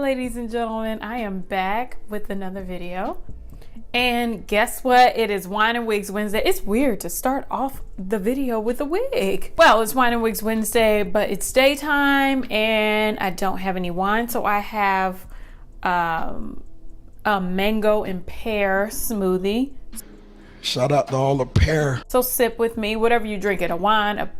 ladies and gentlemen, I am back with another video. And guess what? It is Wine and Wigs Wednesday. It's weird to start off the video with a wig. Well, it's Wine and Wigs Wednesday, but it's daytime and I don't have any wine. So I have a mango and pear smoothie. Shout out to all the pear. So sip with me, whatever you drink it, a wine, a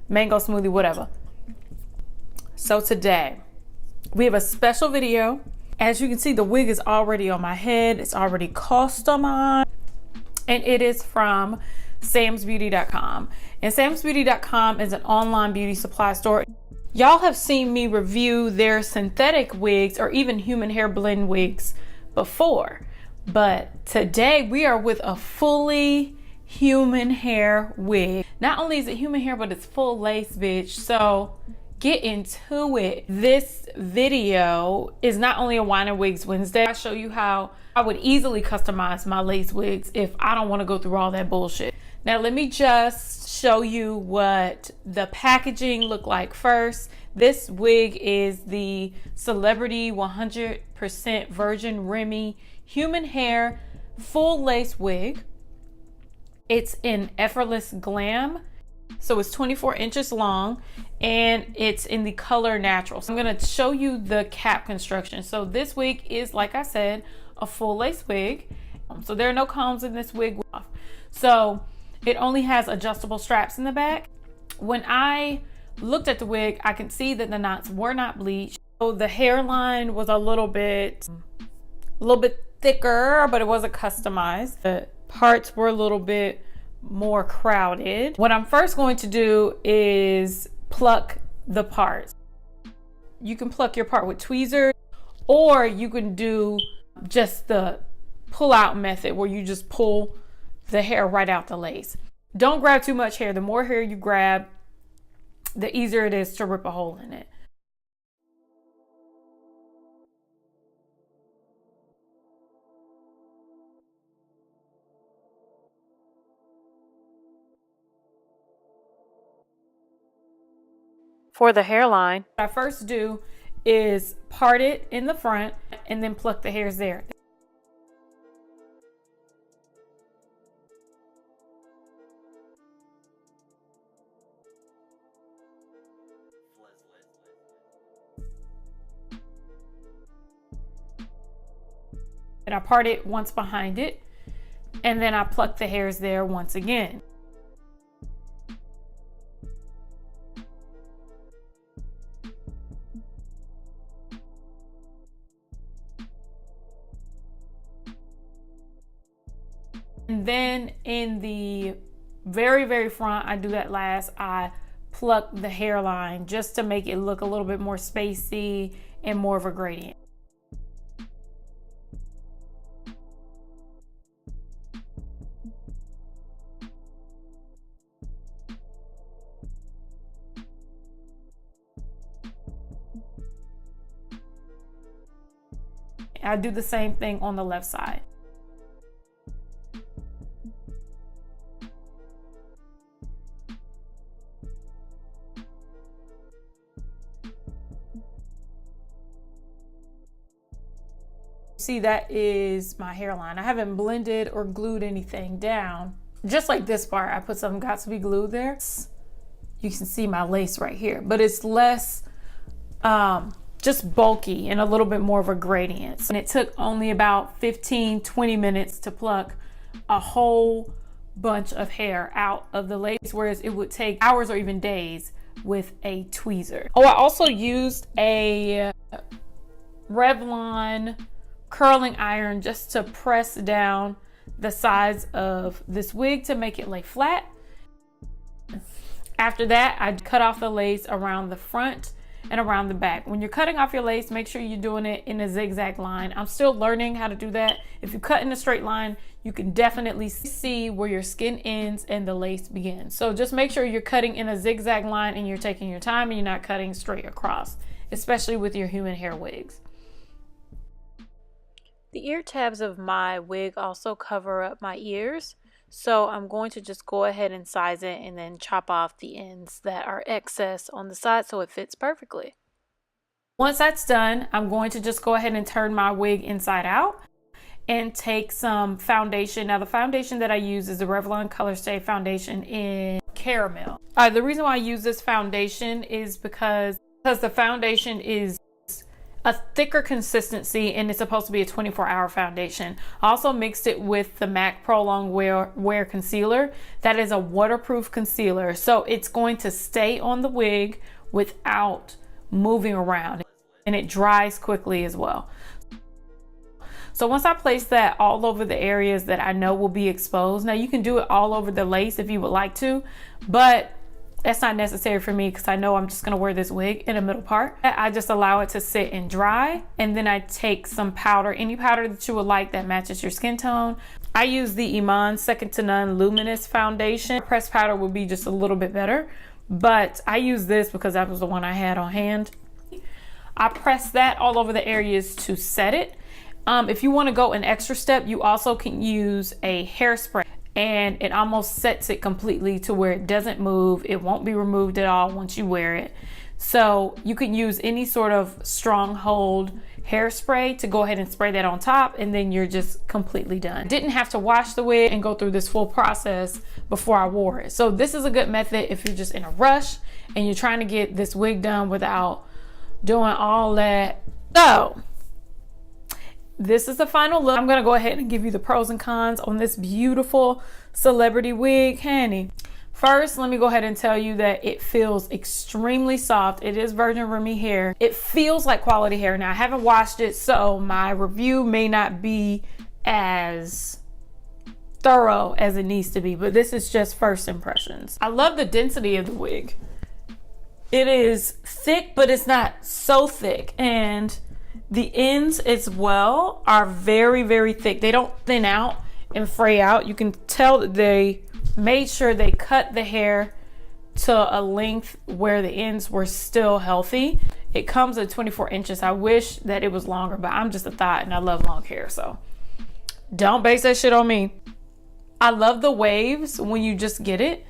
mango smoothie, whatever. So today we have a special video. As you can see, the wig is already on my head. It's already customized. And it is from SAMSBEAUTY.com. And SAMSBEAUTY.com is an online beauty supply store. Y'all have seen me review their synthetic wigs or even human hair blend wigs before. But today we are with a fully human hair wig. Not only is it human hair, but it's full lace, bitch. So get into it. This video is not only a Wine and Wigs Wednesday. I show you how I would easily customize my lace wigs if I don't want to go through all that bullshit. Now let me just show you what the packaging looked like first. This wig is the Celebrity 100% Virgin REMI human hair full lace wig. It's in Effortless Glam. So it's 24 inches long and it's in the color natural. So I'm going to show you the cap construction. So this wig is, like I said, a full lace wig. So there are no combs in this wig. So it only has adjustable straps in the back. When I looked at the wig, I can see that the knots were not bleached. So the hairline was a little bit thicker, but it wasn't customized. The parts were a little bit more crowded. What I'm first going to do is pluck the parts. You can pluck your part with tweezers, or you can do just the pull out method where you just pull the hair right out the lace. Don't grab too much hair. The more hair you grab, the easier it is to rip a hole in it. For the hairline, what I first do is part it in the front and then pluck the hairs there. And I part it once behind it, and then I pluck the hairs there once again. And then in the very front, I do that last. I pluck the hairline just to make it look a little bit more spacey and more of a gradient. I do the same thing on the left side. See, that is my hairline. I haven't blended or glued anything down. Just like this part, I put some got to be glued there. You can see my lace right here, but it's less just bulky and a little bit more of a gradient. And it took only about 15-20 minutes to pluck a whole bunch of hair out of the lace, whereas it would take hours or even days with a tweezer. Oh, I also used a Revlon curling iron just to press down the sides of this wig to make it lay flat. After that, I cut off the lace around the front and around the back. When you're cutting off your lace, make sure you're doing it in a zigzag line. I'm still learning how to do that. If you cut in a straight line, you can definitely see where your skin ends and the lace begins. So just make sure you're cutting in a zigzag line and you're taking your time and you're not cutting straight across, especially with your human hair wigs. The ear tabs of my wig also cover up my ears, so I'm going to just go ahead and size it and then chop off the ends that are excess on the side so it fits perfectly. Once that's done, I'm going to just go ahead and turn my wig inside out and take some foundation. Now the foundation that I use is the Revlon Color Stay foundation in Caramel. The reason why I use this foundation is because the foundation is a thicker consistency and it's supposed to be a 24-hour foundation. I also mixed it with the MAC Pro Long Wear Concealer. That is a waterproof concealer, so it's going to stay on the wig without moving around, and it dries quickly as well. So once I place that all over the areas that I know will be exposed, now you can do it all over the lace if you would like to, but that's not necessary for me because I know I'm just gonna wear this wig in the middle part. I just allow it to sit and dry, and then I take some powder, any powder that you would like that matches your skin tone. I use the Iman Second to None Luminous Foundation. Pressed powder would be just a little bit better, but I use this because that was the one I had on hand. I press that all over the areas to set it. If you want to go an extra step, you also can use a hairspray, and it almost sets it completely to where it doesn't move. It won't be removed at all once you wear it. So you can use any sort of strong hold hairspray to go ahead and spray that on top, and then you're just completely done. Didn't have to wash the wig and go through this full process before I wore it. So this is a good method if you're just in a rush and you're trying to get this wig done without doing all that. So this is the final look. I'm gonna go ahead and give you the pros and cons on this beautiful celebrity wig, honey. First, let me go ahead and tell you that it feels extremely soft. It is virgin REMI hair. It feels like quality hair. Now, I haven't washed it, so my review may not be as thorough as it needs to be, but this is just first impressions. I love the density of the wig. It is thick, but it's not so thick, and the ends as well are very, very thick. They don't thin out and fray out. You can tell that they made sure they cut the hair to a length where the ends were still healthy. It comes at 24 inches. I wish that it was longer, but I'm just a thought and I love long hair, so don't base that shit on me. I love the waves when you just get it.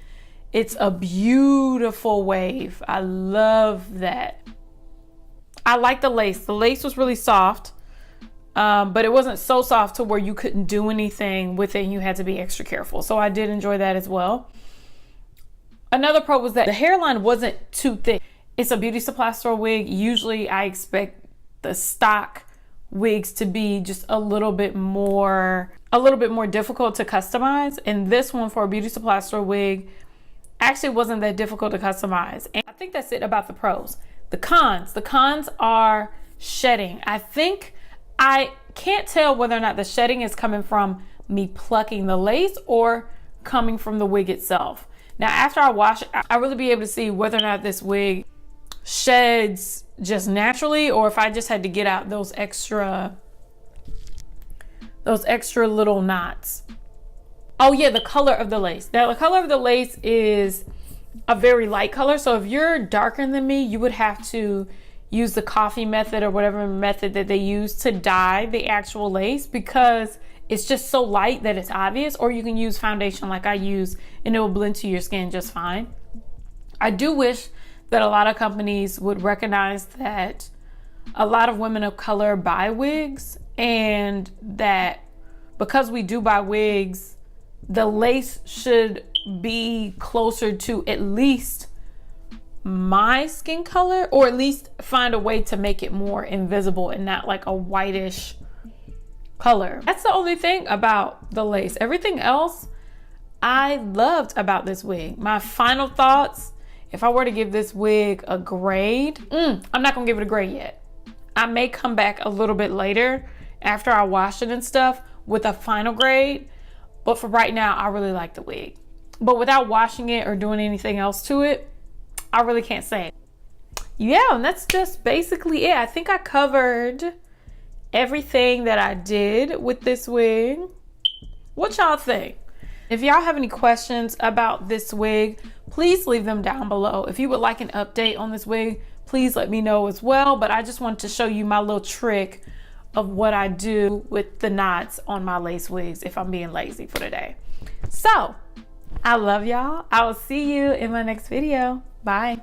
It's a beautiful wave. I love that. I like the lace. The lace was really soft, but it wasn't so soft to where you couldn't do anything with it and you had to be extra careful. So I did enjoy that as well. Another pro was that the hairline wasn't too thick. It's a beauty supply store wig. Usually I expect the stock wigs to be just a little bit more difficult to customize. And this one for a beauty supply store wig actually wasn't that difficult to customize. And I think that's it about the pros. The cons are shedding. I think I can't tell whether or not the shedding is coming from me plucking the lace or coming from the wig itself. Now, after I wash it, I'll really be able to see whether or not this wig sheds just naturally or if I just had to get out those extra little knots. Oh yeah, the color of the lace. Now, the color of the lace is a very light color, so if you're darker than me, you would have to use the coffee method or whatever method that they use to dye the actual lace because it's just so light that it's obvious, or you can use foundation like I use and it will blend to your skin just fine. I do wish that a lot of companies would recognize that a lot of women of color buy wigs, and that because we do buy wigs, the lace should be closer to at least my skin color, or at least find a way to make it more invisible and not like a whitish color. That's the only thing about the lace. Everything else I loved about this wig. My final thoughts, if I were to give this wig a grade, I'm not gonna give it a grade yet. I may come back a little bit later after I wash it and stuff with a final grade, but for right now, I really like the wig. But without washing it or doing anything else to it, I really can't say. Yeah, and that's just basically it. I think I covered everything that I did with this wig. What y'all think? If y'all have any questions about this wig, please leave them down below. If you would like an update on this wig, please let me know as well. But I just wanted to show you my little trick of what I do with the knots on my lace wigs if I'm being lazy for the day. So, I love y'all. I will see you in my next video. Bye.